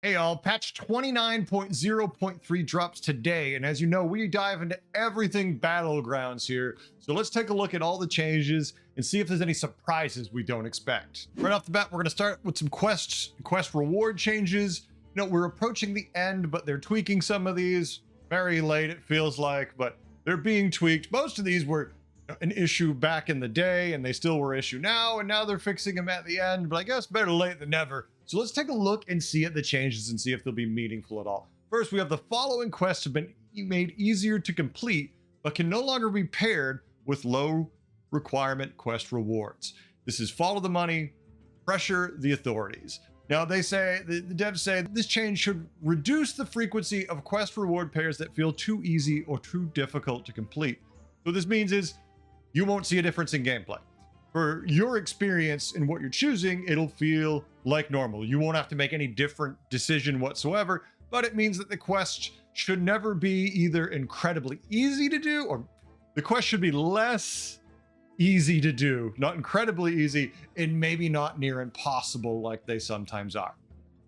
Hey y'all, patch 29.0.3 drops today, and as you know, we dive into everything Battlegrounds here. So let's take a look at all the changes and see if there's any surprises we don't expect. Right off the bat, we're going to start with some quest reward changes. You know, we're approaching the end, but they're tweaking some of these. Very late, it feels like, but they're being tweaked. Most of these were an issue back in the day, and they still were issue now, and now they're fixing them at the end, but I guess better late than never. So let's take a look and see at the changes and see if they'll be meaningful at all. First, we have the following quests have been made easier to complete, but can no longer be paired with low requirement quest rewards. This is follow the money, pressure the authorities. Now they say, the devs say this change should reduce the frequency of quest reward pairs that feel too easy or too difficult to complete. So what this means is you won't see a difference in gameplay. For your experience in what you're choosing, it'll feel like normal. You won't have to make any different decision whatsoever, but it means that the quest should never be either incredibly easy to do, or the quest should be less easy to do, not incredibly easy, and maybe not near impossible like they sometimes are.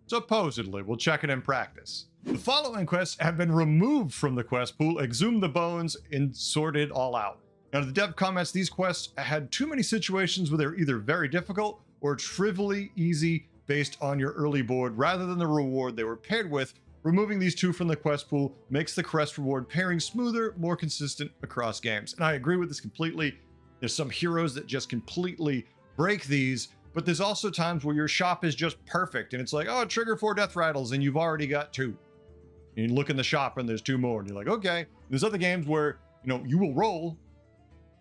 Supposedly, we'll check it in practice. The following quests have been removed from the quest pool, exhumed the bones, and sorted all out. Now, the dev comments these quests had too many situations where they're either very difficult or trivially easy based on your early board rather than the reward they were paired with. Removing these two from the quest pool makes the quest reward pairing smoother, more consistent across games. And I agree with this completely. There's some heroes that just completely break these, but there's also times where your shop is just perfect and it's like, oh, trigger 4 death rattles and you've already got 2. And you look in the shop and there's 2 more and you're like, okay. There's other games where, you know, you will roll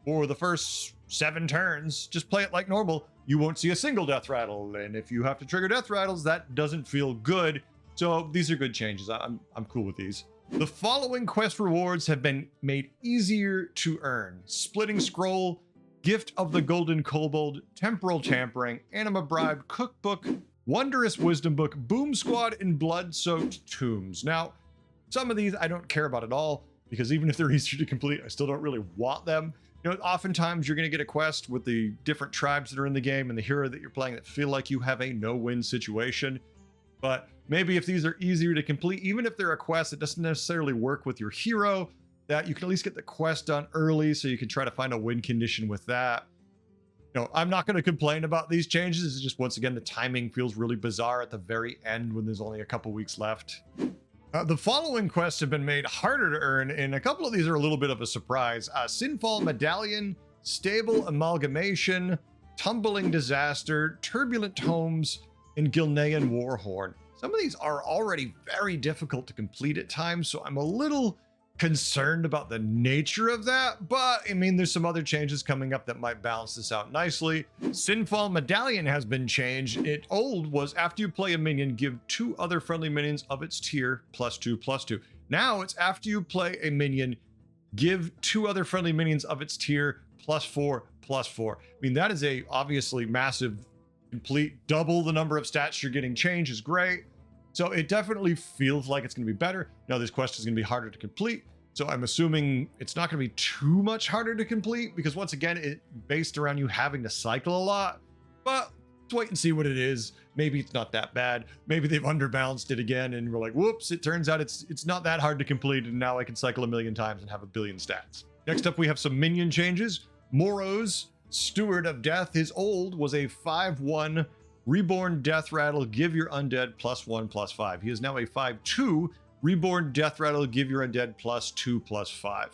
for the first 7 turns, just play it like normal. You won't see a single death rattle. And if you have to trigger death rattles, that doesn't feel good. So these are good changes. I'm cool with these. The following quest rewards have been made easier to earn: Splitting Scroll, Gift of the Golden Kobold, Temporal Tampering, Anima Bribe, Cookbook, Wondrous Wisdom Book, Boom Squad, and Blood-Soaked Tombs. Now, some of these I don't care about at all, because even if they're easier to complete, I still don't really want them. You know, oftentimes you're going to get a quest with the different tribes that are in the game and the hero that you're playing that feel like you have a no-win situation. But maybe if these are easier to complete, even if they're a quest that doesn't necessarily work with your hero, that you can at least get the quest done early so you can try to find a win condition with that. You know, I'm not going to complain about these changes. It's just, once again, the timing feels really bizarre at the very end when there's only a couple weeks left. The following quests have been made harder to earn, and a couple of these are a little bit of a surprise. Sinfall Medallion, Stable Amalgamation, Tumbling Disaster, Turbulent Homes, and Gilnean Warhorn. Some of these are already very difficult to complete at times, so I'm a little concerned about the nature of that, but I mean, there's some other changes coming up that might balance this out nicely. Sinfall Medallion has been changed. It old was after you play a minion, give 2 other friendly minions of its tier +2/+2. Now it's after you play a minion, give 2 other friendly minions of its tier +4/+4. I mean, that is a obviously massive, complete double the number of stats you're getting. Change is great. So it definitely feels like it's going to be better. Now this quest is going to be harder to complete. So I'm assuming it's not going to be too much harder to complete, because once again, it's based around you having to cycle a lot. But let's wait and see what it is. Maybe it's not that bad. Maybe they've underbalanced it again and we're like, whoops, it turns out it's not that hard to complete, and now I can cycle 1,000,000 times and have 1 billion stats. Next up, we have some minion changes. Moros, Steward of Death. His old was a 5/1 Reborn Death Rattle, give your undead +1/+5. He is now a 5/2 Reborn Death Rattle, give your undead +2/+5.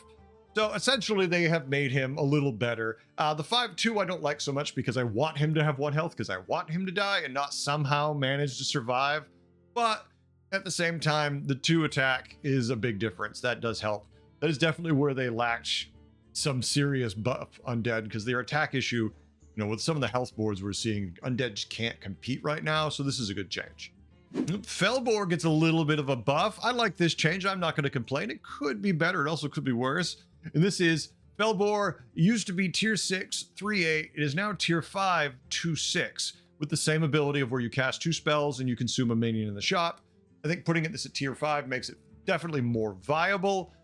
So essentially they have made him a little better. The 5/2 I don't like so much because I want him to have 1 health, because I want him to die and not somehow manage to survive. But at the same time, the 2 attack is a big difference. That does help. That is definitely where they lacked some serious buff undead, because their attack issue, you know, with some of the health boards we're seeing, undead just can't compete right now, so this is a good change. Felbor gets a little bit of a buff. I like this change. I'm not going to complain. It could be better. It also could be worse. And this is Felbor used to be tier 6, 3/8. It is now tier 5, 2/6, with the same ability of where you cast 2 spells and you consume a minion in the shop. I think putting this at tier 5 makes it definitely more viable.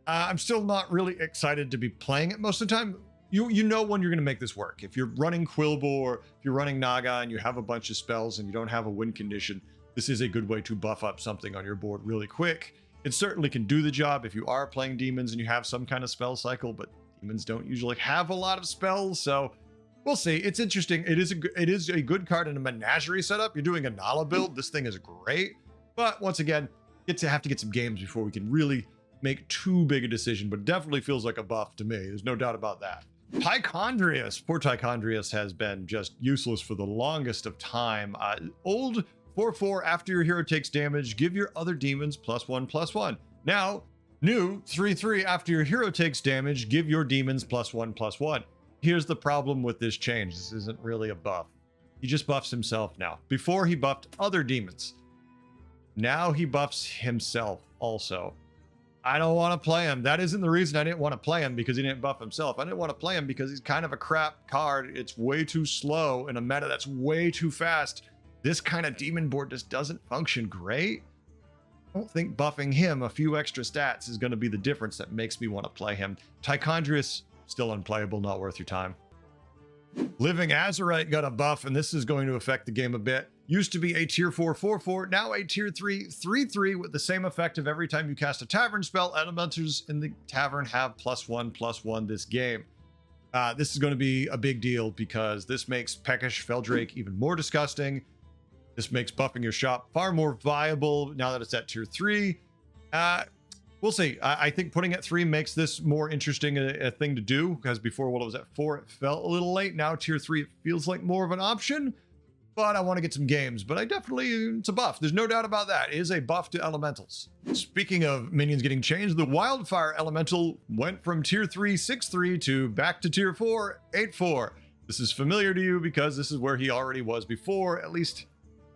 I'm still not really excited to be playing it most of the time. You know when you're going to make this work. If you're running Quilboar, if you're running Naga and you have a bunch of spells and you don't have a win condition, this is a good way to buff up something on your board really quick. It certainly can do the job if you are playing demons and you have some kind of spell cycle, but demons don't usually have a lot of spells, so we'll see. It's interesting. It is a good card in a menagerie setup. You're doing a Nala build. This thing is great, but once again, have to get some games before we can really make too big a decision, but it definitely feels like a buff to me. There's no doubt about that. Tychondrius. Poor Tychondrius has been just useless for the longest of time. Old 4/4, after your hero takes damage, give your other demons +1/+1. Now, new 3/3, after your hero takes damage, give your demons +1/+1. Here's the problem with this change. This isn't really a buff. He just buffs himself now. Before, he buffed other demons. Now he buffs himself also. I don't want to play him. That isn't the reason I didn't want to play him, because he didn't buff himself. I didn't want to play him because he's kind of a crap card. It's way too slow in a meta that's way too fast. This kind of demon board just doesn't function great. I don't think buffing him a few extra stats is going to be the difference that makes me want to play him. Tychondrius, still unplayable, not worth your time. Living Azurite got a buff, and this is going to affect the game a bit. Used to be a tier 4 4/4, now a tier 3 3/3 with the same effect of every time you cast a tavern spell, elementals in the tavern have +1/+1 this game. This is going to be a big deal because this makes Peckish Feldrake even more disgusting. This makes buffing your shop far more viable now that it's at tier 3. We'll see. I think putting at 3 makes this more interesting a thing to do, because before, when it was at 4, it felt a little late. Now tier 3, it feels like more of an option, but I want to get some games. But it's a buff. There's no doubt about that. It is a buff to elementals. Speaking of minions getting changed, the Wildfire Elemental went from tier 3 6/3 to back to tier 4 8/4. This is familiar to you because this is where he already was before, at least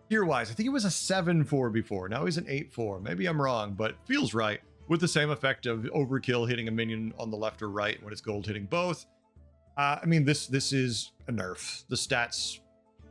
tier-wise. I think he was a 7/4 before. Now he's an 8/4. Maybe I'm wrong, but it feels right. With the same effect of overkill hitting a minion on the left or right when it's gold hitting both. I mean, this is a nerf. The stats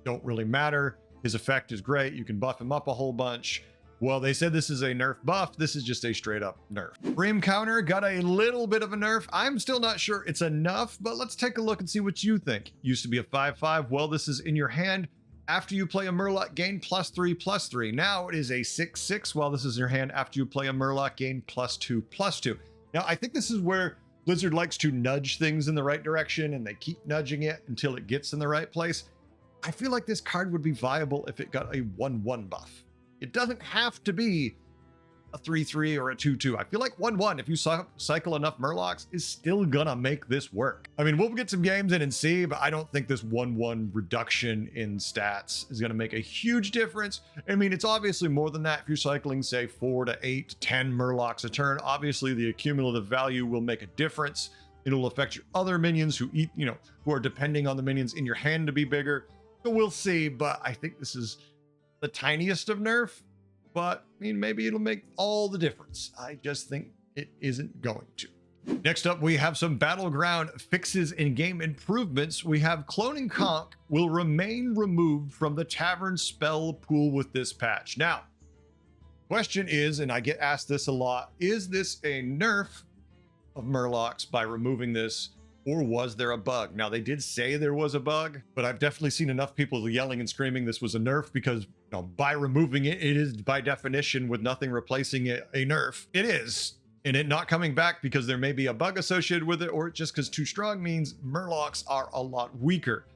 don't really matter. His effect is great. You can buff him up a whole bunch. Well, they said this is a nerf buff. This is just a straight up nerf. Bream counter got a little bit of a nerf. I'm still not sure it's enough, but let's take a look and see what you think. Used to be a 5/5. Well, this is in your hand. After you play a Murloc, gain +3/+3. Now it is a 6/6. While this is in your hand, after you play a Murloc, gain +2/+2. Now, I think this is where Blizzard likes to nudge things in the right direction, and they keep nudging it until it gets in the right place. I feel like this card would be viable if it got a 1/1 buff. It doesn't have to be a 3/3 or a 2/2. I feel like 1/1, if you cycle enough Murlocs, is still gonna make this work. I mean, we'll get some games in and see, but I don't think this 1/1 reduction in stats is gonna make a huge difference. I mean, it's obviously more than that. If you're cycling, say, 4 to 8 to 10 Murlocs a turn, obviously the accumulative value will make a difference. It'll affect your other minions who who are depending on the minions in your hand to be bigger. So we'll see, but I think this is the tiniest of nerf. But I mean, maybe it'll make all the difference. I just think it isn't going to. Next up, we have some Battleground fixes and game improvements. We have Cloning Conch will remain removed from the Tavern spell pool with this patch. Now, question is, and I get asked this a lot, is this a nerf of Murlocs by removing this, or was there a bug? Now, they did say there was a bug, but I've definitely seen enough people yelling and screaming this was a nerf because by removing it, it is by definition, with nothing replacing it, a nerf. It is. And it not coming back because there may be a bug associated with it, or just because too strong means Murlocs are a lot weaker.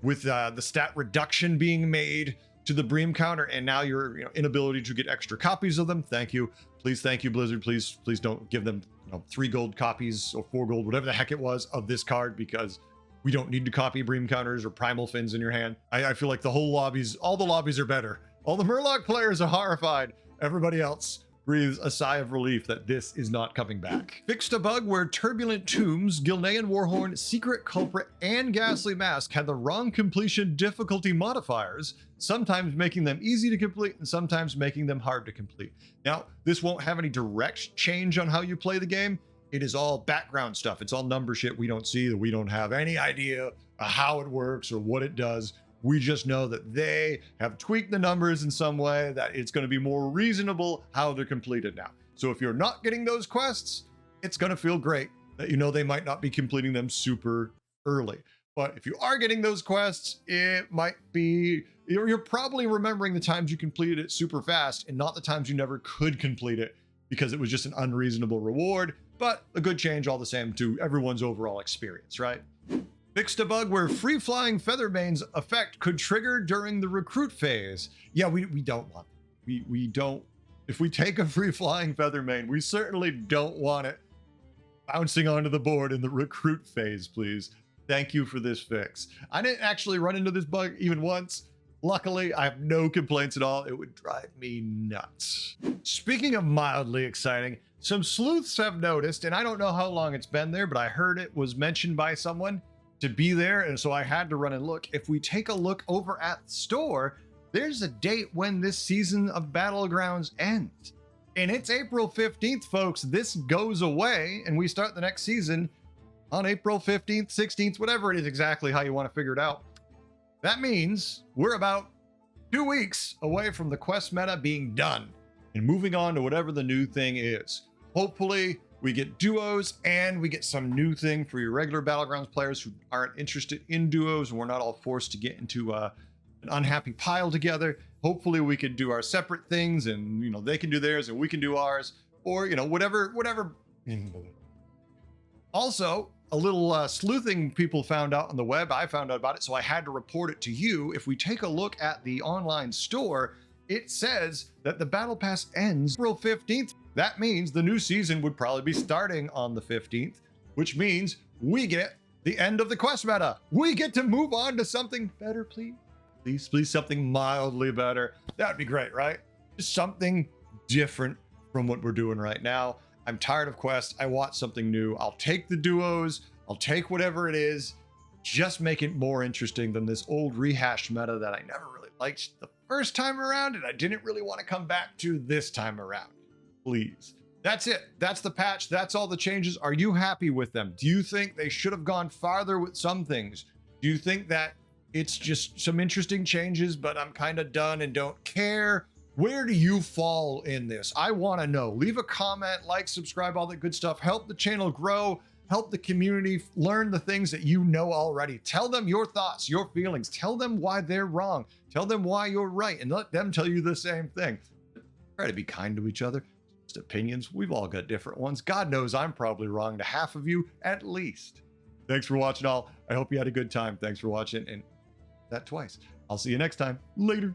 With the stat reduction being made to the Bream counter, and now your inability to get extra copies of them. Thank you. Please, thank you, Blizzard. Please don't give them 3 gold copies or 4 gold, whatever the heck it was, of this card, because we don't need to copy Bream counters or Primal Fins in your hand. I feel like all the lobbies are better. All the Murloc players are horrified. Everybody else breathes a sigh of relief that this is not coming back. Fixed a bug where Turbulent Tombs, Gilnean Warhorn, Secret Culprit, and Ghastly Mask had the wrong completion difficulty modifiers, sometimes making them easy to complete and sometimes making them hard to complete. Now, this won't have any direct change on how you play the game. It is all background stuff. It's all number shit we don't see, that we don't have any idea how it works or what it does. We just know that they have tweaked the numbers in some way that it's going to be more reasonable how they're completed now. So if you're not getting those quests, it's going to feel great that they might not be completing them super early. But if you are getting those quests, it might be You're probably remembering the times you completed it super fast and not the times you never could complete it because it was just an unreasonable reward, but a good change all the same to everyone's overall experience, right? Fixed a bug where free-flying Featherbane's effect could trigger during the recruit phase. Yeah, we don't want it. We don't. If we take a free-flying Featherbane, we certainly don't want it bouncing onto the board in the recruit phase, please. Thank you for this fix. I didn't actually run into this bug even once. Luckily, I have no complaints at all. It would drive me nuts. Speaking of mildly exciting, some sleuths have noticed, and I don't know how long it's been there, but I heard it was mentioned by someone to be there, and so I had to run and look. If we take a look over at the store, there's a date when this season of Battlegrounds ends. And it's April 15th, folks. This goes away, and we start the next season on April 15th, 16th, whatever it is exactly how you want to figure it out. That means we're about 2 weeks away from the quest meta being done and moving on to whatever the new thing is. Hopefully, we get duos and we get some new thing for your regular Battlegrounds players who aren't interested in duos, and we're not all forced to get into an unhappy pile together. Hopefully we can do our separate things, and you know, they can do theirs and we can do ours, or you know, whatever. Also, a little sleuthing people found out on the web. I found out about it, so I had to report it to you. If we take a look at the online store, it says that the battle pass ends April 15th. That means the new season would probably be starting on the 15th, which means we get the end of the quest meta. We get to move on to something better, please. Please, something mildly better. That'd be great, right? Just something different from what we're doing right now. I'm tired of quests. I want something new. I'll take the duos. I'll take whatever it is. Just make it more interesting than this old rehashed meta that I never really liked the first time around, and I didn't really want to come back to this time around. Please. That's it. That's the patch. That's all the changes. Are you happy with them? Do you think they should have gone farther with some things? Do you think that it's just some interesting changes, but I'm kind of done and don't care? Where do you fall in this? I want to know. Leave a comment, like, subscribe, all that good stuff. Help the channel grow. Help the community learn the things that you know already. Tell them your thoughts, your feelings. Tell them why they're wrong. Tell them why you're right, and let them tell you the same thing. Try to be kind to each other. Just opinions. We've all got different ones. God knows I'm probably wrong to half of you, at least. Thanks for watching all. I hope you had a good time. Thanks for watching, and that twice. I'll see you next time. Later.